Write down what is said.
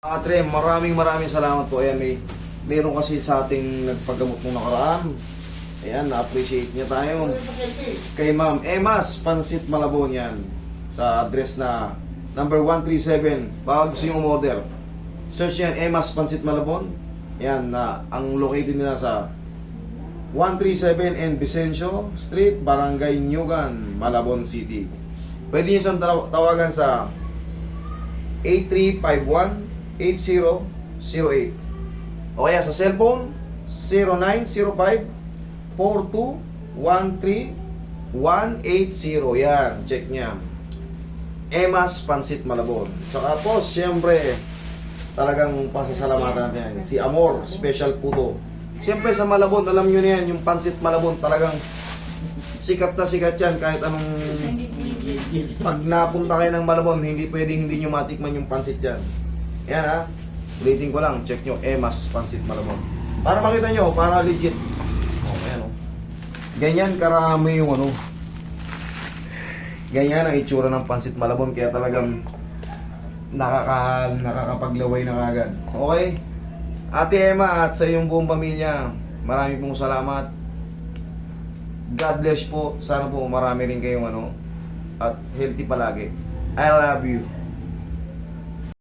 Tre, maraming salamat po. Ayan, meron kasi sa ating nagpagamot nung nakaraan. Ayan, na-appreciate niya tayo. Kay Ma'am Emas Pansit Malabon yan. Sa address na number 137. Baka gusto yung umorder. Search yan, Emas Pansit Malabon. Ayan, na ang located nila sa 137 and Vicencio Street, Barangay Nyugan, Malabon City. Pwede niyo siyang tawagan sa 8351-8008 o kaya sa cellphone 0905-4213-180. Yan, check niya. Emas Pansit Malabon. Tsaka po, siyempre talagang pasasalamatan natin yan. Si Amor, special po to. Siyempre sa Malabon, alam nyo na yan, yung Pansit Malabon talagang sikat na sikat yan. Kahit anong pag napunta kayo ng Malabon, hindi pwedeng hindi nyo matikman yung pansit dyan. Ayan ha, ulitin ko lang, check nyo, Emas Pansit Malabon. Para makita nyo, para legit. Ayan o. Ganyan karami yung ano. Ganyan ang itsura ng Pansit Malabon, kaya talagang nakakapaglaway na kagad. Okay? Ate Emma at sa iyong buong pamilya, marami pong salamat. God bless po. Sana po marami rin kayong at healthy palagi. I love you.